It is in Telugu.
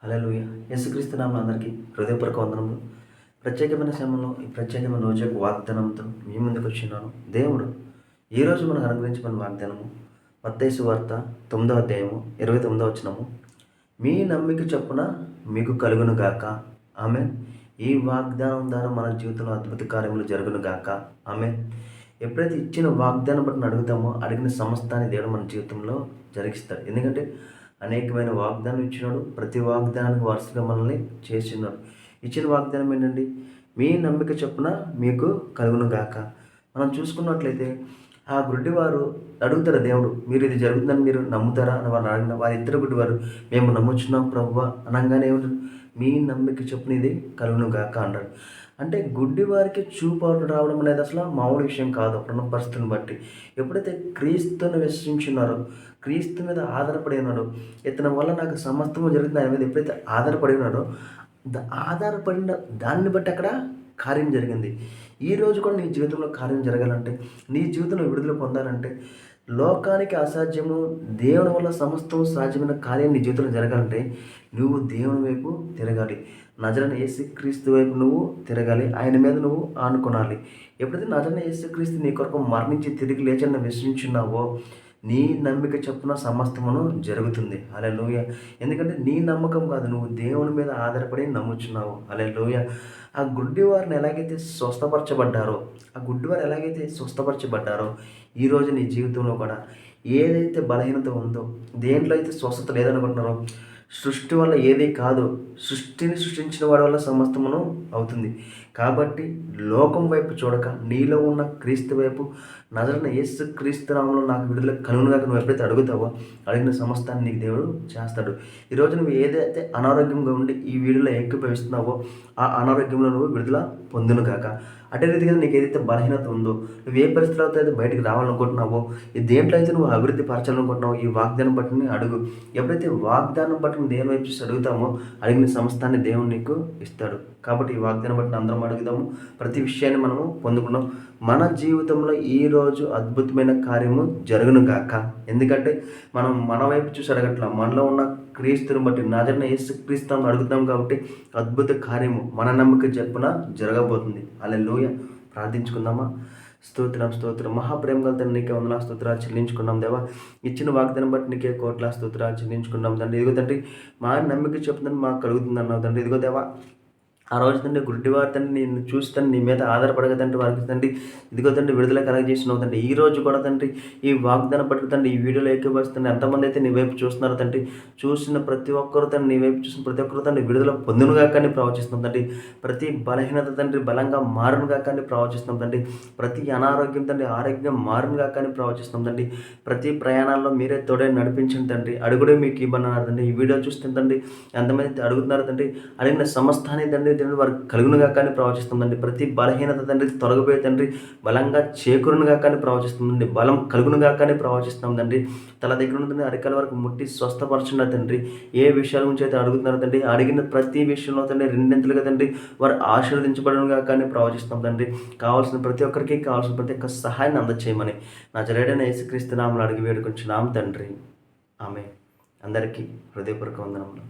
హల్లెలూయా. యేసుక్రీస్తు నామములో అందరికీ హృదయపూర్వక వందనములు. ప్రత్యేకమైన సమయంలో ఈ ప్రత్యేకమైన రోజు యొక్క వాగ్దానంతో మీ ముందుకు వచ్చినాను. దేవుడు ఈరోజు మనకు అనుగ్రహించిన వాగ్దానము మత్తయి సువార్త 9వ అధ్యాయము 29వ వచనము. మీ నమ్మిక చొప్పున మీకు కలుగును గాక. ఆమేన్. ఈ వాగ్దానం ద్వారా మన జీవితంలో అద్భుత కార్యములు జరుగును గాక. ఆమేన్. ఎప్పుడైతే ఇచ్చిన వాగ్దానం బట్టి అడుగుతామో అడిగిన సమస్తాన్ని దేవుడు మన జీవితంలో జరిగిస్తాడు. ఎందుకంటే అనేకమైన వాగ్దానం ఇచ్చినాడు. ప్రతి వాగ్దానానికి వరుసగా మనల్ని చేసినాడు. ఇచ్చిన వాగ్దానం ఏంటండి? మీ నమ్మిక చొప్పున మీకు కలుగును గాక. మనం చూసుకున్నట్లయితే ఆ గుడ్డివారు అడుగుతారు, దేవుడు మీరు ఇది జరుగుతుందని మీరు నమ్ముతారా అని వారు అడిగిన వారి ఇద్దరు గుడ్డివారు మేము నమ్ముచున్నాం ప్రభువా అనగానే ఏమిటి? మీ నమ్మిక చొప్పున ఇది కలుగును గాక అన్నాడు. అంటే గుడ్డివారికి చూపు రావడం అనేది అసలు మామూలు విషయం కాదు. అప్పుడున్న పరిస్థితిని బట్టి ఎప్పుడైతే క్రీస్తుని విశ్వసించున్నారో, క్రీస్తు మీద ఆధారపడి ఉన్నాడో, ఇతని వల్ల నాకు సమస్తము జరుగుతుంది ఆయన మీద ఎప్పుడైతే ఆధారపడి ఉన్నాడో ఆధారపడిన దాన్ని బట్టి అక్కడ కార్యం జరిగింది. ఈరోజు కూడా నీ జీవితంలో కార్యం జరగాలంటే, నీ జీవితంలో విడుదల పొందాలంటే, లోకానికి అసాధ్యము దేవుని వల్ల సమస్తం సాధ్యమైన కార్యం నీ జీవితంలో జరగాలంటే నువ్వు దేవుని వైపు తిరగాలి. నజరైన యేసుక్రీస్తు వైపు నువ్వు తిరగాలి. ఆయన మీద నువ్వు ఆనుకోనాలి. ఎప్పుడైతే నజరైన యేసుక్రీస్తు నీ కొరకు మరణించి తిరిగి లేచని విశ్వసించున్నావో నీ నమ్మిక చొప్పున సమస్తమును జరుగుతుంది. హల్లెలూయా. ఎందుకంటే నీ నమ్మకం కాదు, నువ్వు దేవుని మీద ఆధారపడి నమ్ముచున్నావు. హల్లెలూయా. ఆ గుడ్డివారిని ఎలాగైతే స్వస్థపరచబడ్డారో ఈరోజు నీ జీవితంలో కూడా ఏదైతే బలహీనత ఉందో, దేంట్లో అయితే స్వస్థత లేదనుకుంటున్నారో, సృష్టి వల్ల ఏదీ కాదు, సృష్టిని సృష్టించిన వాడి వల్ల సమస్తమును అవుతుంది. కాబట్టి లోకం వైపు చూడక నీలో ఉన్న క్రీస్తు వైపు, నజరైన యేసు క్రీస్తు నామములో నాకు విడుదల కలుగునుగాక నువ్వు ఎప్పుడైతే అడుగుతావో అడిగిన సమస్తాన్ని నీకు దేవుడు చేస్తాడు. ఈరోజు నువ్వు ఏదైతే అనారోగ్యంగా ఉండి ఈ వీడియోలో ఏకీభవిస్తున్నావో ఆ అనారోగ్యంలో నువ్వు విడుదల పొందునుగాక. అదే రీతిగా నీకు ఏదైతే బలహీనత ఉందో, నువ్వు ఏ పరిస్థితుల్లో అయితే బయటికి రావాలనుకుంటున్నావో, ఈ దేంట్లో అయితే నువ్వు అభివృద్ధి పరచాలనుకుంటున్నావో ఈ వాగ్దానం బట్టి అడుగు. ఎప్పుడైతే వాగ్దానం బట్టి దేవుని వైపు చూసి అడుగుతామో అడిగిన సమస్తాన్ని దేవుడు నీకు ఇస్తాడు. కాబట్టి ఈ వాగ్దానం బట్టి అందరం అడుగుదాము. ప్రతి విషయాన్ని మనము పొందుకున్నాం. మన జీవితంలో ఈరోజు అద్భుతమైన కార్యము జరుగును గాక. ఎందుకంటే మనం మన వైపు చూసి అడగట్లా, మనలో ఉన్న క్రీస్తుని బట్టి నజరైన యేసుక్రీస్తుని అడుగుతాం. కాబట్టి అద్భుత కార్యము మన నమ్మకం చెప్పున జరగబోతుంది. హల్లెలూయా. ప్రార్థించుకుందామా? స్తోత్రం మహాప్రేమ గల తండ్రి, నీకే వందనాలు స్తోత్రాలు చెల్లించుకున్నాం దేవా. ఇచ్చిన వాగ్దానం బట్టి నీకే కోట్ల స్తోత్రాలు చెల్లించుకున్నాం తండ్రి. ఇదిగో తండ్రి మా నమ్మిక చెప్తుందని మాకు కలుగుతుంది అన్నావు తండ్రి. ఇదిగో దేవా ఆ రోజు తండ్రి గుడ్డివారు తండ్రి నేను చూస్తాను నీ మీద ఆధారపడగా తండ్రి వారికి తండ్రి ఇదిగో తండ్రి విడుదల కలగజేసినావు తండ్రి. ఈ రోజు కూడా తండ్రి ఈ వాగ్దానం పట్టు తండ్రి ఈ వీడియోలో ఏకీభవిస్తుంది ఎంతమంది అయితే నీ వైపు చూస్తున్నారు తండ్రి, చూసిన ప్రతి ఒక్కరు తండ్రి నీ వైపు చూసిన ప్రతి ఒక్కరు తండ్రి విడుదల పొందునుగా కానీ ప్రవచిస్తున్నాం తండ్రి. ప్రతి బలహీనత తండ్రి బలంగా మారునుగా కానీ ప్రవచిస్తున్నాం తండ్రి. ప్రతి అనారోగ్యం తండ్రి ఆరోగ్యం మారునుగా కానీ ప్రవచిస్తున్నాం తండ్రి. ప్రతి ప్రయాణాల్లో మీరే తోడే నడిపించండి తండ్రి. అడుగుడే మీకు ఇవ్వన్నారు తండ్రి. ఈ వీడియో చూస్తుంది తండ్రి ఎంతమంది అడుగుతున్నారు తండ్రి, అడిగిన సమస్తాన్ని తండ్రి వారికి కలుగునుగా కానీ ప్రవచిస్తుందండి. ప్రతి బలహీనత తండ్రి తొలగిపోయే తండ్రి బలంగా చేకూరునుగా కానీ ప్రవచిస్తుందండి. బలం కలుగునుగా కానీ ప్రవచిస్తుందండి. తల దగ్గర ఉంటుంది అరికాల వరకు ముట్టి స్వస్థపరచున్నారు తండ్రి. ఏ విషయాల గురించి అయితే అడుగుతున్నారు తండ్రి, అడిగిన ప్రతి విషయంలో తండ్రి రెండింతలుగా తండ్రి వారు ఆశీర్వదించబడునుగా కానీ ప్రవచిస్తాం తండ్రి. కావాల్సిన ప్రతి ఒక్కరికి కావాల్సిన ప్రతి ఒక్క సహాయాన్ని అందచేయమని నా జరేడైన యేసుక్రీస్తు నామములో అడిగి వేడుకొంచున్నాం తండ్రి. ఆమె. అందరికీ హృదయపూర్వక వందనములు.